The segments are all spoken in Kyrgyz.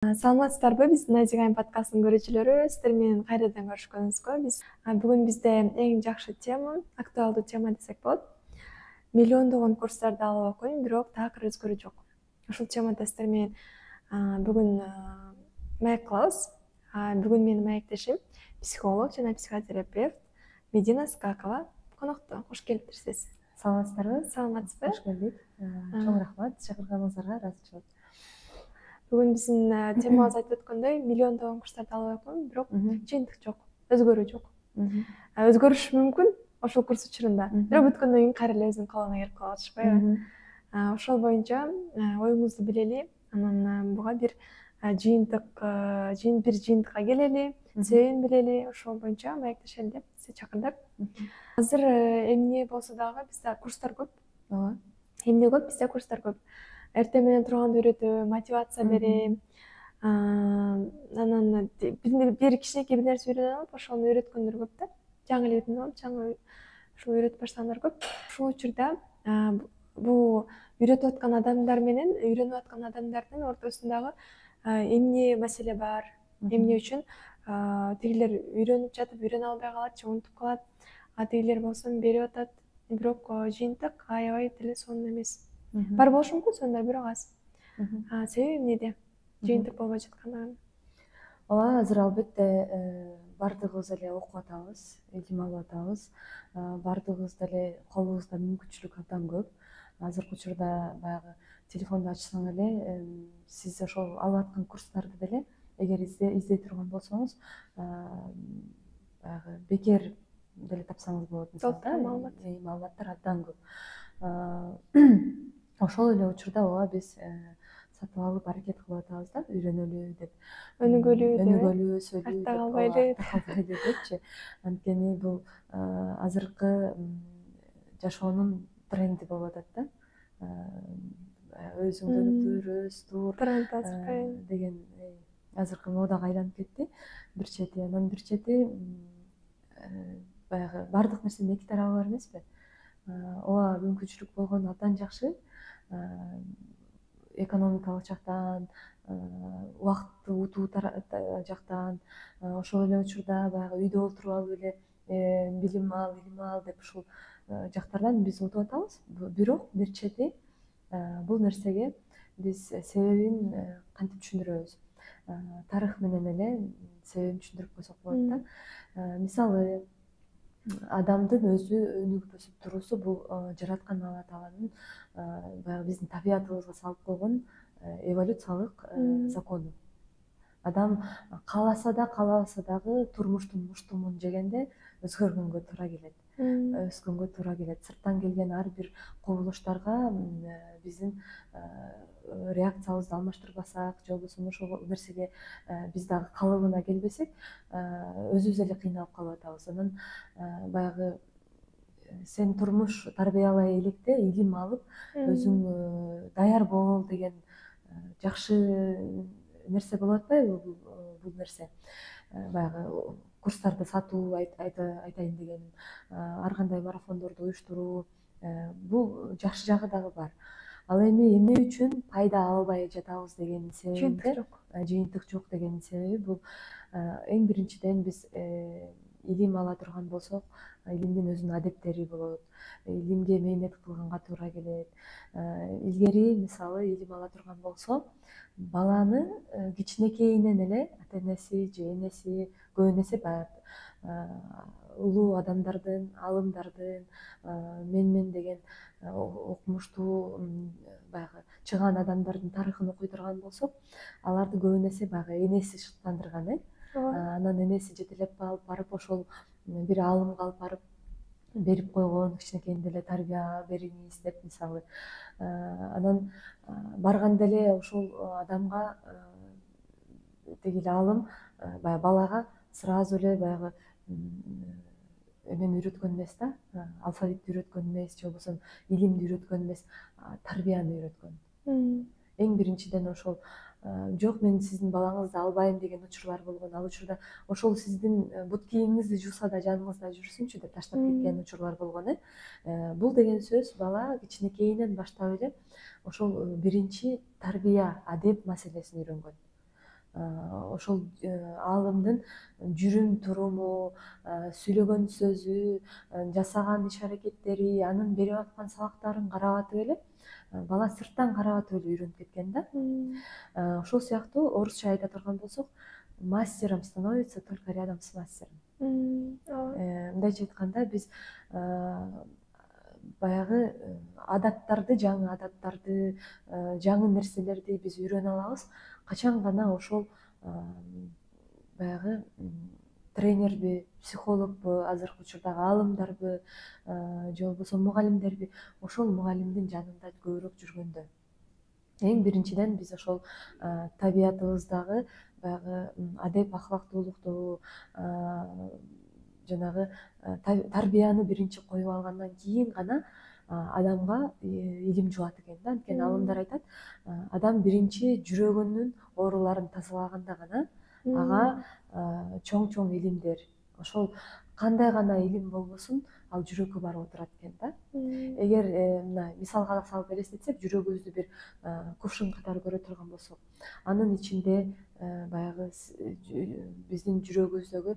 Саламатсыздарбы, биздин Найзигайым подкастынын көрүүчүлөрү, сиздер менен кайрадан көрүшкөнүбүзгө бүгүн бизде эң жакшы тема, актуалдуу тема десек болот. Миллиондогон курстарды алып окуйм, бирок такыр өзгөрүү жок. Ушул темада сиздер менен бүгүн маек кылабыз. Бүгүн менин маектешим психолог жана психотерапевт Медина Скакова конокто. Кош келиптирсиз. Саламатсыздарбы? Саламатсызбы? Кош келдик. Чоң рахмат чакырганыңыздарга, ыраазычылык. Бүгүн биздин темабыз айтып өткөндөй, миллиондогон курстарды алып окуйм, бирок жыйынтык жок, өзгөрүү жок. Өзгөрүш мүмкүн ошол курс учурунда, бирок бүткөндөн кийин кайра эле өзүнүн калыбына келип калып атышпайбы? Ошол боюнча оюңузду билели, анан буга бир жыйынтыкка келели, себебин билели, ошол боюнча маектешели деп сизди чакырдык. Азыр эмне болсо дагы бизде курстар көп. Ооба. Эмне көп? Бизде курстар көп. Эртең менен турганда үйрөтүү, мотивация берем. Анан бир кичинекей бир нерсе үйрөнүп алып, ошону үйрөткөндөр көп да. Жаңы эле үйрөнүп алып, жаңы ушул үйрөтүп баштагандар көп. Ушул учурда бул үйрөтүп аткан адамдар менен үйрөнүп аткан адамдардын ортосундагы эмне маселе бар, эмне үчүн тигилер үйрөнүп жатып үйрөнө албай калат же унутуп калат, тигилер болсо берип атат, бирок жыйынтык аябай деле сонун эмес. Бар болушу мүмкүн сонда, бирок аз. Себеби эмнеде жыйынтык болбой жаткандыгын? Ооба, азыр албетте баардыгыбыз эле окуп атабыз, илим алып атабыз. Баардыгыбыз деле колубузда мүмкүнчүлүк абдан көп. Азыркы учурда баягы телефонду ачсаң эле сиз ошол алып аткан курстарды деле эгер издей турган болсоңуз, баягы бекер деле тапсаңыз болот. Толуктуу маалыматтар абдан көп. Ошол эле учурда ооба биз сатып алып аракет кылып атабыз да, үйрөнөлү деп. Өнүгөлү, өсөлү деп. Артта калбайлы депчи. Анткени бул азыркы жашоонун тренди болуп атат да. Өзүңдөн тур, өз тур деген азыркы модага айланып кетти. Бир чети, анан бир чети баягы баардык нерсенин эки тарабы бар эмеспи? Ооба, мүмкүнчүлүк болгону абдан жакшы. Экономикалык жактан, убакытты утуу жактан, ошол эле учурда баягы үйдө отуруп алып эле билим ал деп ушул жактардан биз утуп атабыз. Бирок бир чети бул нерсеге биз себебин кантип түшүндүрөбүз? Тарых менен эле себебин түшүндүрүп койсок болот да. Мисалы, адамдын өзү өнүгүп өсүп туруусу бул жараткан Алла Тааланын баягы биздин табиятыбызга салып койгон эволюциялык закону. Адам кааласа да каалабаса дагы турмуштун муштумун жегенде өзгөргөнгө туура келет. Өскөнгө туура келет. Сырттан келген ар бир кубулуштарга биздин реакциябызды алмаштырбасак, же болбосо ошол нерсеге биз дагы калыбына келбесек, өзүбүз эле кыйналып калып атабыз. Анан баягы сен турмуш тарбиялай электе илим алып, өзүң даяр бол деген жакшы нерсе болуп атпайбы бул нерсе? Баягы курстарды сатуу айтайын дегеним, ар кандай марафондорду уюштуруу, бул жакшы жагы дагы бар. Ал эми эмне үчүн пайда албай жатабыз деген себебинде, жыйынтык жок деген себеби бул эң биринчиден биз илим ала турган болсок, илимдин өзүнүн адептери болот. Илимге мээнет кылганга туура келет. Илгери мисалы илим ала турган болсо, баланы кичинекейинен эле ата энеси же энеси, көп эсе улуу адамдардын, алымдардын, мен деген окумуштуу баягы чыгаан адамдардын тарыхын окуй турган болсок, аларды көп эсе баягы энеси шыктандырган, анан энеси жетелеп барып ошол бир аалымга алып барып берип койгон, кичинекейинде эле тарбия бериңиз деп мисалы. Анан барганда эле ошол адамга тиги аалым баягы балага сразу эле баягы эмени үйрөткөн эмес да, алфавитти үйрөткөн эмес, же болбосо илимди үйрөткөн эмес, тарбияны үйрөткөн. Эң биринчиден ошол. Жок, мен сиздин балаңызды албайм деген учурлар болгон. Ал учурда ошол сиздин бут кийимиңизди жууса да жаныңызда жүрсүнчү деп таштап кеткен учурлар болгон. Бул деген сөз бала кичинекейинен баштап эле ошол биринчи тарбия, адеп маселесин үйрөнгөн. ошол аалымдын жүрүм туруму, сүйлөгөн сөзү, жасаган иш аракеттери, анын берип аткан сабактарын карап атып эле бала сырттан карап атып эле үйрөнүп кеткен да. Ошол сыяктуу орусча айта турган болсок, мастером становится только рядом с мастером. Мындайча айтканда биз баягы адаттарды, жаңы адаттарды, жаңы нерселерди биз үйрөнө алабыз качан гана ошол баягы тренерби, психологбу, азыркы учурдагы аалымдарбы, же болбосо мугалимдерби ошол мугалимдин жанында көбүрөөк жүргөндө. Эң биринчиден биз ошол табиятыбыздагы баягы адеп ахлактуулукту, жанагы тарбияны биринчи коюп алгандан кийин гана адамга илим жугат экен да. Анткени алымдар айтат, адам биринчи жүрөгүнүн ооруларын тазалаганда гана ага чоң илимдер, ошол кандай гана илим болбосун, ал жүрөккө барып отурат экен да. Эгер мына мисалга салып элестетсек, жүрөгүбүздү бир кувшин катары көрө турган болсок, анын ичинде баягы биздин жүрөгүбүздөгү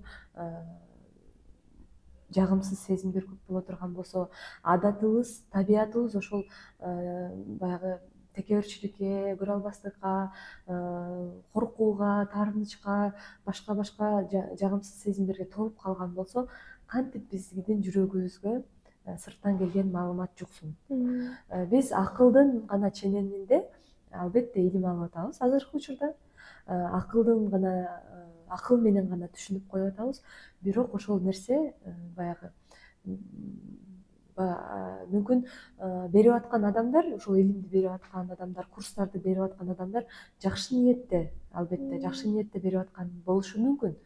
жагымсыз сезимдер көп боло турган болсо, адатыбыз, табиятыбыз ошол баягы текеберчиликке, көрө албастыкка, коркууга, таарынычка, башка жагымсыз сезимдерге толуп калган болсо, кантип биздин жүрөгүбүзгө сырттан келген маалымат жуксун? Биз акылдын гана ченеминде албетте илим алып атабыз азыркы учурда. Акыл менен гана түшүнүп коюп атабыз. Бирок ошол нерсе баягы мүмкүн берип аткан адамдар, ошол илимди берип аткан адамдар, курстарды берип аткан адамдар жакшы ниетте, албетте жакшы ниетте берип аткан болушу мүмкүн.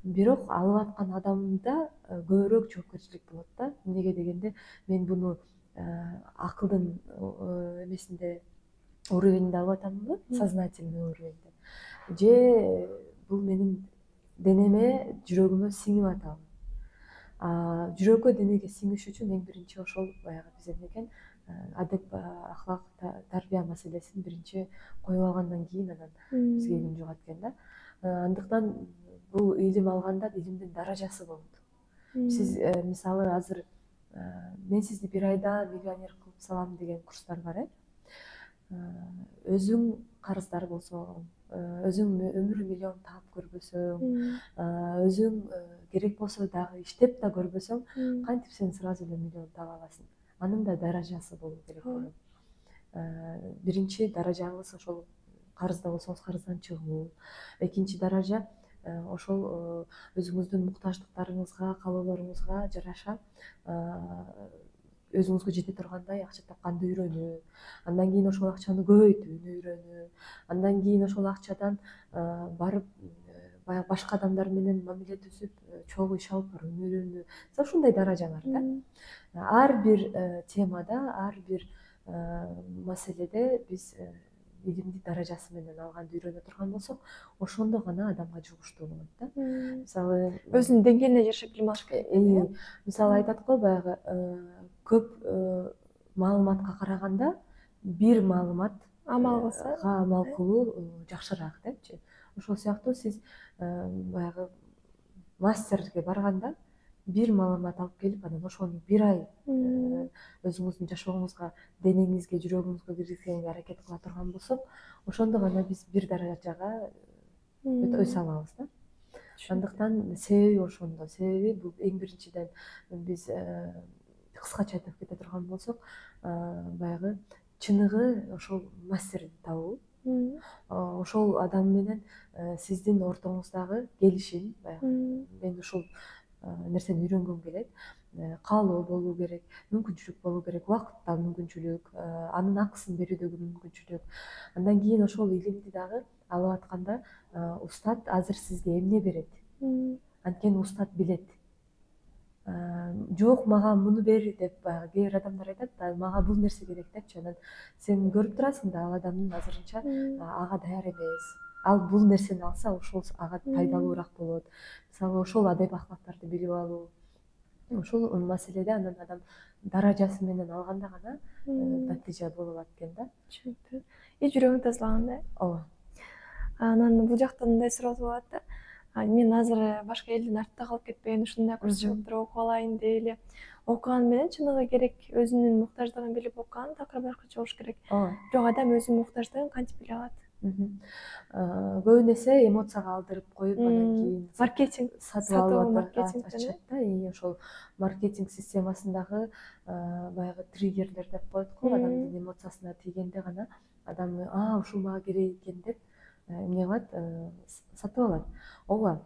Бирок алып аткан адамда көбүрөөк жоопкерчилик болот да. Эмнеге дегенде, мен буну акылдын эмесинде, уровенинде алып атамбы, сознательный уровеньде, же бул менин денеме, жүрөгүмө сиңип атабы? Жүрөккө, денеге сиңиш үчүн эң биринчи ошол баягы биз эмнекен адеп, ахлак, тарбия маселесин биринчи коюп алгандан кийин анан бизге илим жугат экен да. Андыктан бул илим алганда илимдин даражасы болот. Сиз мисалы азыр мен сизди бир айда миллионер кылып салам деген курстар бар, өзүң карыздар болсоң, өзүң өмүрү миллион таап көрбөсөң, өзүң керек болсо дагы иштеп да көрбөсөң, кантип сен сразу эле миллион таба аласың? Анын да даражасы болуу керек болот. Биринчи даражаңыз ошол карызда болсоңуз карыздан чыгуу. Экинчи даража ошол өзүңүздүн муктаждыктарыңызга, каалоолоруңузга жараша өзүңүзгө жете тургандай акча тапканды үйрөнүү, андан кийин ошол акчаны көбөйтүүнү үйрөнүү, андан кийин ошол акчадан барып баягы башка адамдар менен мамиле түзүп, чогуу иш алып барууну үйрөнүү. Ушундай даражалар да. Ар бир темада, ар бир маселеде биз илимди даражасы менен алганды үйрөнө турган болсок, ошондо гана адамга жугуштуу болот да. Мисалы, өзүнүн деңгээлине жашап билим алыш керек. Мисалы айтат го, баягы көп маалыматка караганда бир маалымат амал кылуу жакшыраак депчи. Ошол сыяктуу сиз баягы мастерге барганда бир маалымат алып келип, анан ошону бир ай өзүңүздүн жашооңузга, денеңизге, жүрөгүңүзгө киргизгенге аракет кыла турган болсок, ошондо гана биз бир даражага өсө алабыз да. Андыктан себеби ошондо. Себеби бул эң биринчиден биз кыскача айтып кете турган болсок, баягы чыныгы ошол мастерди табуу, ошол адам менен сиздин ортоңуздагы келишим, баягы мен ушул нерсени үйрөнгүм келет, каалоо болуу керек, мүмкүнчүлүк болуу керек, убакыттан мүмкүнчүлүк, анын акысын берүүдөгү мүмкүнчүлүк. Андан кийин ошол илимди дагы алып атканда устат азыр сизге эмне берет? Анткени устат билет. Жок, мага муну бер деп баягы кээ бир адамдар айтат да, мага бул нерсе керек депчи. Анан сен көрүп турасың да, ал адамдын азырынча ага даяр эмес. Ал бул нерсени алса, ошол ага пайдалуураак болот. Мисалы, ошол адеп ахлактарды билип алуу. Ошол маселеде анан адам даражасы менен алганда гана натыйжа боло алат экен да. Түшүнүктүү. И жүрөгүң тазалагандай. Ооба. Анан бул жактан мындай суроо болот да. Мен азыр башка элдин артта калып кетпейин, ушундай курстарда окуп алайын деп эле окуган менен чыныгы керек, өзүнүн муктаждыгын билип окуган такыр башкача болуш керек. ооба. Бирок адам өзүнүн муктаждыгын кантип биле алат? Көбүн эсе эмоцияга алдырып коюп, анан кийин Маркетинг, сатып сатуу алып маркетингден ачышат да. И ошол маркетинг системасындагы баягы триггерлер деп коет го, адамдын эмоциясына тийгенде гана адам ушул мага керек экен деп эмне кылат, сатып алат. Ооба.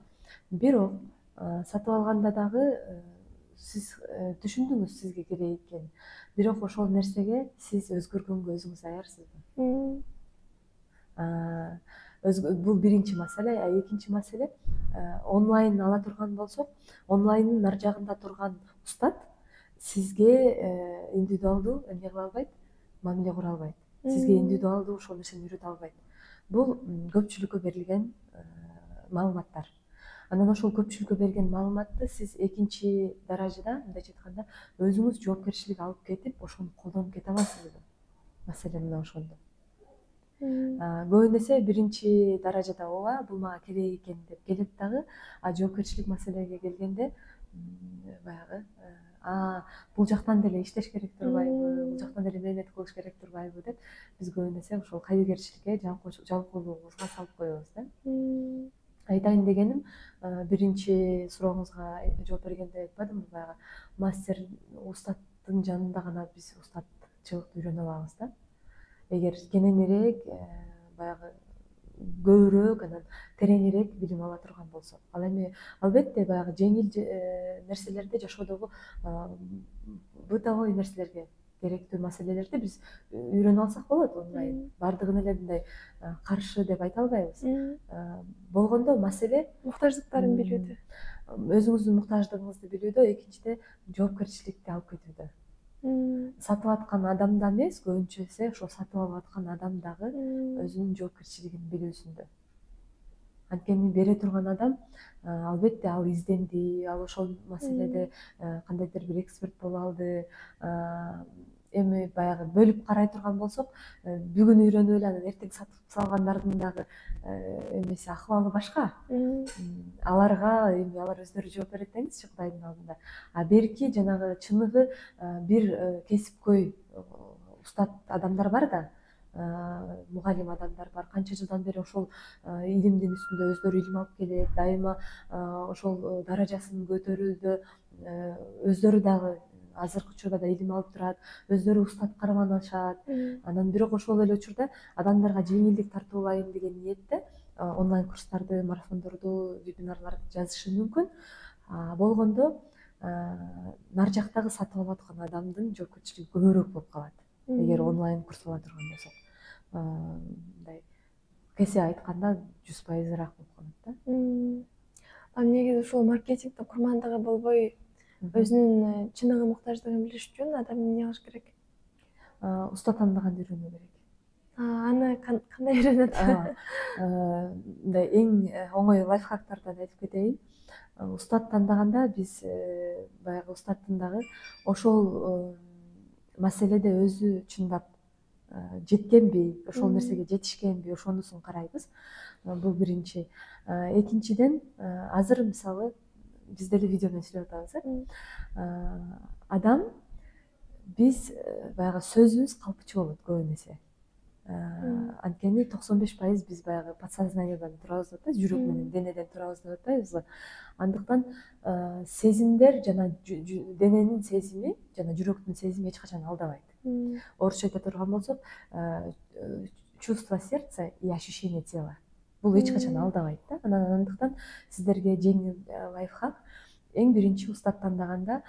Бирок сатып алганда дагы сиз түшүндүңүз сизге керек экенин. Бирок ошол нерсеге сиз өзгөргөнгө өзүңүз даярсызбы? Бул биринчи маселе. Экинчи маселе, онлайн ала турган болсок, онлайндын ар жагында турган устат сизге индивидуалдуу эмне кыла албайт, мамиле кура албайт. Сизге индивидуалдуу ошол нерсени үйрөтө албайт. Бул көпчүлүккө берилген маалыматтар. Анан ошол көпчүлүккө берген маалыматты сиз экинчи даражада, мындайча айтканда, өзүңүз жоопкерчилик алып кетип, ошону колдонуп кете аласызбы? Маселе мына ошондо. Көбүн эсе биринчи даражада ооба, бул мага керек экен деп келет дагы, жоопкерчилик маселеге келгенде баягы бул жактан деле иштеш керек турбайбы, бул жактан деле мээнет кылыш керек турбайбы деп биз көбүн эсе ошол кайдыгерчиликке, жалкоолугубузга салып коебуз да. Айтайын дегеним, биринчи сурооңузга жооп бергенде айтпадымбы баягы, мастер устаттын жанында гана биз устатчылыкты үйрөнө алабыз да. Эгер кененирээк, баягы көбүрөөк, анан тереңирээк билим ала турган болсок. Ал эми албетте баягы жеңил нерселерди, жашоодогу бытовой нерселерге керектүү маселелерди биз үйрөнө алсак болот онлайн. Баардыгын эле мындай каршы деп айта албайбыз. Болгондо маселе Муктаждыктарын билүүдө. Өзүңүздүн муктаждыгыңызды билүүдө, экинчиде жоопкерчиликти алып кетүүдө. Сатып аткан адам да эмес, көбүнчө эсе ошол сатып алып аткан адам дагы өзүнүн жоопкерчилигин билүүсүндө. Анткени бере турган адам албетте ал изденди, ал ошол маселеде кандайдыр бир эксперт боло алды. Эми баягы бөлүп карай турган болсок, бүгүн үйрөнүп эле анан эртең сатып салгандардын дагы эмеси, акыбалы башка. Аларга эми алар өздөрү жооп берет деңизчи Кудайдын алдында. Берки жанагы чыныгы бир кесипкөй устат адамдар бар да, мугалим адамдар бар. Канча жылдан бери ошол илимдин үстүндө өздөрү илим алып келет, дайыма ошол даражасын көтөрүүдө өздөрү дагы азыркы учурда да илим алып турат, өздөрү устат карманышат. Анан бирок ошол эле учурда адамдарга жеңилдик тартуулайын деген ниетте онлайн курстарды, марафондорду, вебинарларды жазышы мүмкүн. Болгондо нар жактагы сатып алып аткан адамдын жоопкерчилиги көбүрөөк болуп калат. Эгер онлайн курс ала турган болсок, мындай кесе айтканда 100%-ыраак болуп калат да. Негизи ушул маркетингдин курмандыгы болбой, өзүнүн чыныгы муктаждыгын билиш үчүн адам эмне кылыш керек? Уста тандыганды үйрөнүү керек. Аны кандай үйрөнөт? Мындай эң оңой лайфхактардан айтып кетейин. Устат тандаганда биз баягы устаттын дагы ошол маселеде өзү чындап жеткенби, ошол нерсеге жетишкенби, ошонусун карайбыз. Бул биринчи. Экинчиден, азыр мисалы биз деле видео менен сүйлөп атабыз. Адам, биз баягы сөзүбүз калпчу болот көбүн эсе. Анткени 95% биз баягы подсознаниядан турабыз деп атпайбыз, жүрөк менен денеден турабыз деп атпайбызбы. Андыктан сезимдер жана дененин сезими жана жүрөктүн сезими эч качан алдабайт. Орусча айта турган болсок, чувство сердца и ощущение тела. Бул эч качан алдабайт да. Анан андыктан сиздерге жеңил лайфхак. Эң биринчи устат тандаганда,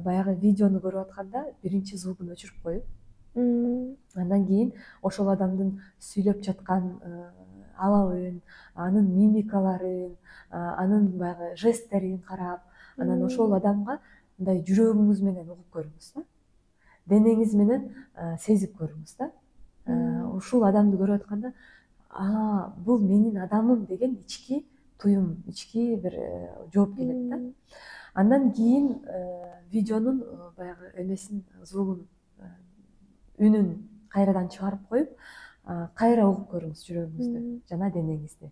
баягы видеону көрүп атканда биринчи звугун өчүрүп коюп, андан кийин ошол адамдын сүйлөп жаткан абалын, анын мимикаларын, анын баягы жесттерин карап, анан ошол адамга мындай жүрөгүңүз менен угуп көрүңүз да. Денеңиз менен сезип көрүңүз да. Ушул адамды көрүп атканда, бул менин адамым деген ички туюм, ички бир жооп келет да. Андан кийин видеонун баягы эмесин, звугун, үнүн кайрадан чыгарып коюп, кайра угуп көрүңүз жүрөгүңүздү жана денеңизди.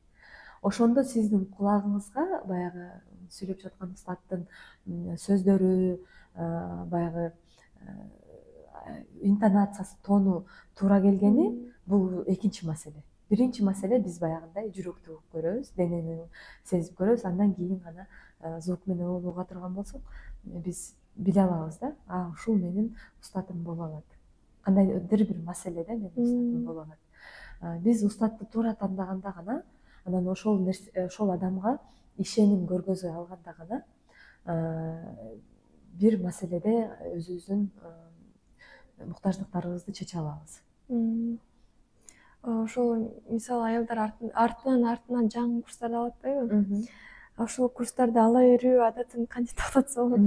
Ошондо сиздин кулагыңызга баягы сүйлөп жаткан устаттын сөздөрү, баягы интонациясы, тону туура келгени бул экинчи маселе. Биринчи маселе биз баягындай жүрөктү угуп көрөбүз, денени сезип көрөбүз, андан кийин гана звук менен угууга турган болсок, биз биле алабыз да, ушул менин устатым боло алат. Кандайдыр бир маселеде менин устатым боло алат. Биз устатты туура тандаганда гана, анан ошол адамга ишеним көргөзө алганда гана бир маселеде өзүбүздүн муктаждыктарыбызды чече алабыз. Ошол мисалы аялдар артынан жаңы курстарды алып атпайбы? Ошол курстарды ала берүү адатын кантип токтотсо болот?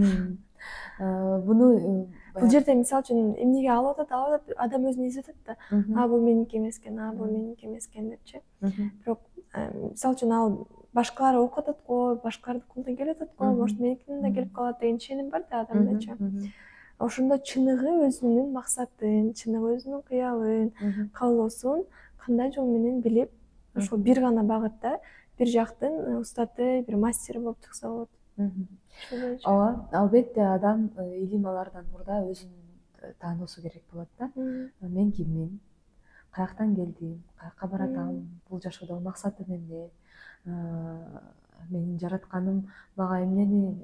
Буну Бул жерде мисалы үчүн эмнеге алып атат, адам өзүн изеп атат да. Бул меники эмес экен, бул меники эмес экен депчи. Бирок мисалы үчүн ал башкалар окуп атат го, башкалардын колунан келип атат го, может меникинен да келип калат деген ишеним бар да адамдачы. Ошондо чыныгы өзүнүн максатын, чыныгы өзүнүн кыялын, каалоосун кандай жол менен билип, ошол бир гана багытта бир жактын устаты, бир мастери болуп чыкса болот. Ооба, албетте адам илим алардан мурда өзүн таануусу керек болот да. Мен киммин, каяктан келдим, каяка баратам, бул жашоодо максатым эмне, менин жаратканым мага эмнени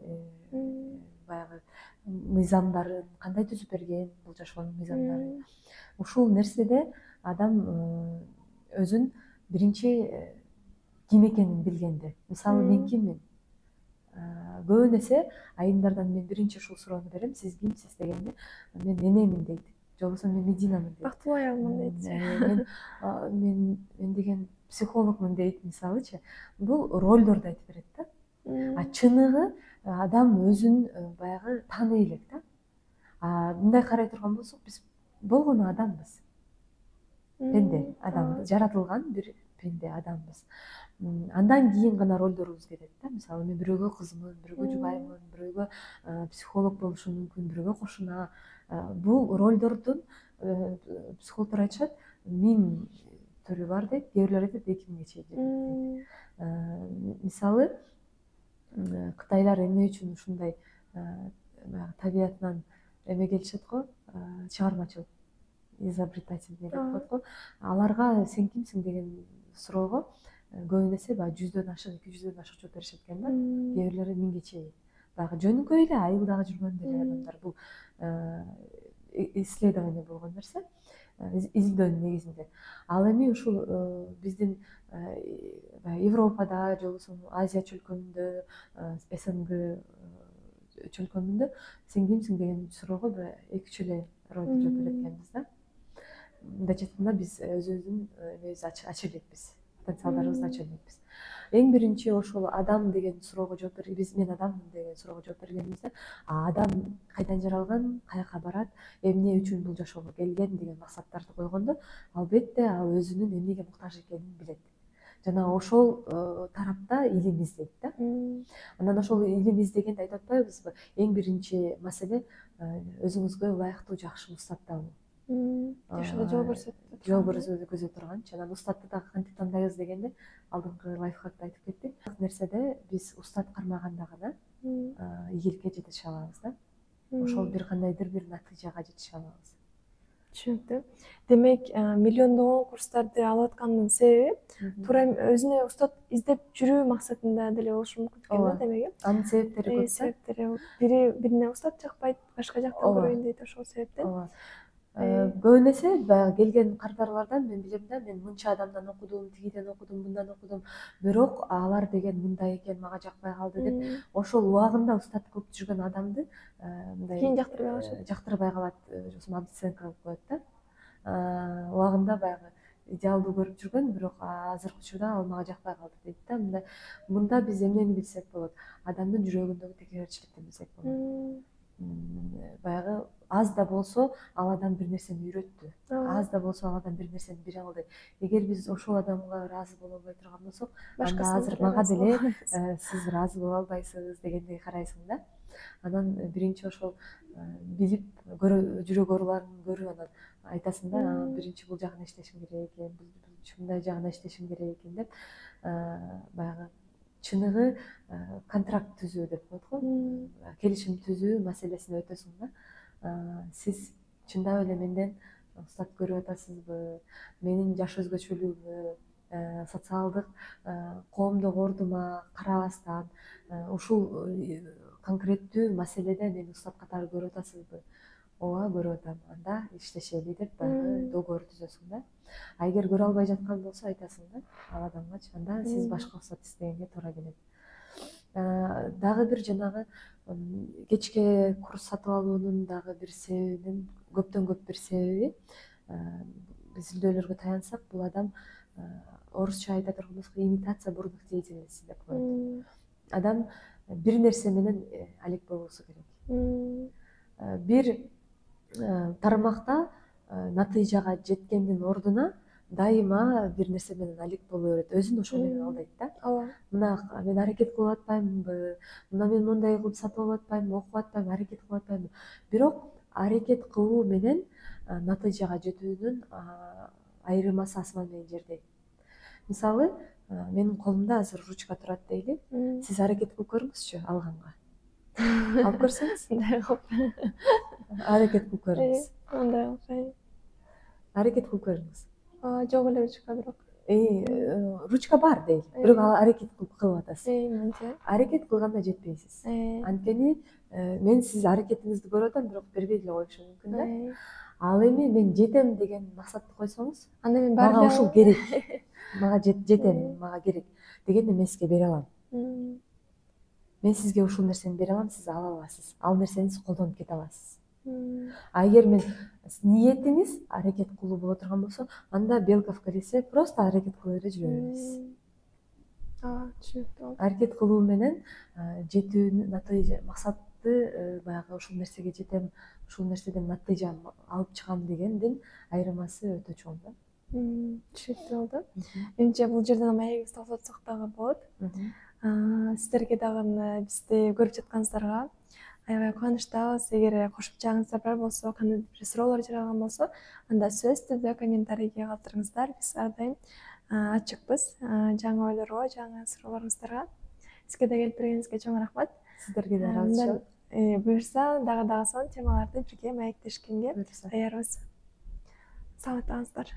баягы мыйзамдарын кандай түзүп берген, бул жашоонун мыйзамдарын. Ушул нерседе адам өзүн биринчи ким экенин билгенде, мисалы мен киммин? Көбүн эсе айымдардан мен биринчи ушул суроону берем, сиз кимсиз дегенде, мен энемин дейт, же болбосо мен Мединамын дейт. Бактылуу аялмын дейт. Мен деген психологмун дейт, мисалычы. Бул ролдорду айтып берет да. Чыныгы адам өзүн баягы тааный элек да. Мындай карай турган болсок, биз болгону адамбыз. Пенде адам, жаратылган бир пенде адамбыз. Андан кийин гана ролдорубуз келет да. Мисалы мен бирөөгө кызмын, бирөөгө жубаймын, бирөөгө психолог болушум мүмкүн, бирөөгө кошуна. Бул ролдордун психологдор айтышат, 1000 түрү бар дейт, кээ бирлер айтат 2000 чейин. Мисалы Кытайлар эмне үчүн ушундай табиятынан эме келишет го, чыгармачыл, изобретательный деп коет го. Аларга сен кимсиң деген суроого көбүн эсе баягы 100дөн ашык, 200дөн ашык жооп беришет экен да. Кээ бирлери 1000ге чейин. Баягы жөнөкөй эле айылдагы жүргөн деле адамдар. Бул исследование болгон нерсе, изилдөөнүн негизинде. Ал эми ушул биздин Европада же болбосо Азия чөлкөмүндө, СНГ чөлкөмүндө сен кимсиң деген суроого 2-3 эле ролду жооп берет экенбиз да. Мындайча айтканда биз өзүбүздүн эмебизди ача элекпиз, потенциалдарыбызды ача элекпиз. Эң биринчи ошол адам деген суроого жооп биз мен адаммын деген суроого жооп бергенибизде, адам кайдан жаралган, каяка барат, эмне үчүн бул жашоого келген деген максаттарды койгондо, албетте ал өзүнүн эмнеге муктаж экенин билет. Жана ошол тарапта илим издейт да. Анан ошол илим издегенде айтып атпайбызбы, эң биринчи маселе өзүңүзгө ылайыктуу жакшы устат табуу. Жашоодо жол көрсөтө турганчы. Анан устатты дагы кантип тандайбыз дегенде, алдыңкы лайфхакта айтып кеттик. Нерседе биз устат кармаганда гана ийгиликке жетише алабыз да. Ошол бир кандайдыр бир натыйжага жетише алабыз. Түшүнүктүү. Демек, миллиондогон курстарды алып аткандын себеби туура өзүнө устат издеп жүрүү максатында деле болушу мүмкүн экен да, демек. Анын себептери көп. Себептери бирине устат жакпайт, башка жактан көрөйүн дейт ошол себептен. Көбүн эсе баягы келген кардарлардан мен билем да, мен мынча адамдан окудум, тигиден окудум, мындан окудум, бирок алар деген мындай экен, мага жакпай калды деп, ошол убагында устат кылып жүргөн адамды мындай кийин жактырбай калышат. Жактырбай калат, обесценка кылып коет да. Убагында баягы идеалдуу көрүп жүргөн, бирок азыркы учурда ал мага жакпай калды дейт да. Мында биз эмнени билсек болот? Адамдын жүрөгүндөгү текеберчиликти билсек болот. Баягы аз да болсо ал адам бир нерсени үйрөттү, аз да болсо ал адам бир нерсени биле алды. Эгер биз ошол адамга ыраазы боло албай турган болсок, анда азыр мага деле сиз ыраазы боло албайсыз дегендей карайсың да. Анан биринчи ошол билип жүрөк ооруларын көрүп анан айтасың да, биринчи бул жагына иштешим керек экен, ушундай жагына иштешим керек экен деп баягы чыныгы контракт түзүү деп коет го, келишим түзүү маселесине өтөсүң да. Сиз чындап эле менден устат көрүп атасызбы, менин жаш өзгөчөлүгүмө, социалдык коомдук ордума карабастан ушул конкреттүү маселеде мени устат катары көрүп атасызбы? Ооба, көрүп атам. Анда иштешели деп баягы договор түзөсүң да. А эгер көрө албай жаткан болсо айтасың да ал адамгачы, анда сиз башка устат издегенге туура келет. Дагы бир жанагы кечке курс сатып алуунун дагы бир себебинин көптөн көп бир себеби, изилдөөлөргө таянсак, бул адам орусча айта турган болсок имитация бурдук деятельности деп коет. Адам бир нерсе менен алек болбосу керек. Бир тармакта натыйжага жеткендин ордуна дайыма бир нерсе менен алек боло берет, өзүн ошол менен алдайт да. Ооба. Мына мен аракет кылып атпаймынбы, мына мен мондай кылып сатып алып атпаймынбы, окуп атпаймынбы, аракет кылып атпаймынбы. Бирок аракет кылуу менен натыйжага жетүүнүн айырмасы асман менен жердей. Мисалы, менин колумда азыр ручка турат дейли. Сиз аракет кылып көрүңүзчү алганга. Алып көрсөңүз? Мындай кылып. Аракет кылып көрүңүз. Мындай кылып. Аракет кылып көрүңүз. Жок эле ручка бирок. Ручка бар дейли. Бирок аракет кылып атасыз. Мынча. Аракет кылганда жетпейсиз. Анткени мен сиз аракетиңизди көрүп атам, бирок бербей деле коюшум мүмкүн да. Ал эми мен жетем деген максатты койсоңуз, анда мен мага ушул керек. Мага жетем, мага керек дегенде мен сизге бере алам. Мен сизге ушул нерсени бере алам, сиз ала аласыз. Ал нерсени сиз колдонуп кете аласыз. А эгер мен ниетиңиз аракет кылуу боло турган болсо, анда белка десе просто аракет кыла бере жүрө бересиз. Түшүнүктүү. Аракет кылуу менен жетүү натыйжа максатты баягы ушул нерсеге жетем, ушул нерседен натыйжа алып чыгам дегендин айырмасы өтө чоң да. Түшүнүктүү болду. Менимче бул жерден маегибизди токтотсок дагы болот. Сиздерге дагы бизди көрүп жатканыңыздарга аябай кубанычтабыз. Эгер кошумчаңыздар бар болсо, кандайдыр бир суроолор жаралган болсо, анда сөзсүз түрдө комментарийге калтырыңыздар. Биз ар дайым ачыкпыз жаңы ойлорго, жаңы суроолоруңуздарга. Сизге да келип бергениңизге чоң рахмат. Сиздерге да ыраазычылык. Буюрса дагы сонун темаларды бирге маектешкенге даярбыз. Саламат калыңыздар.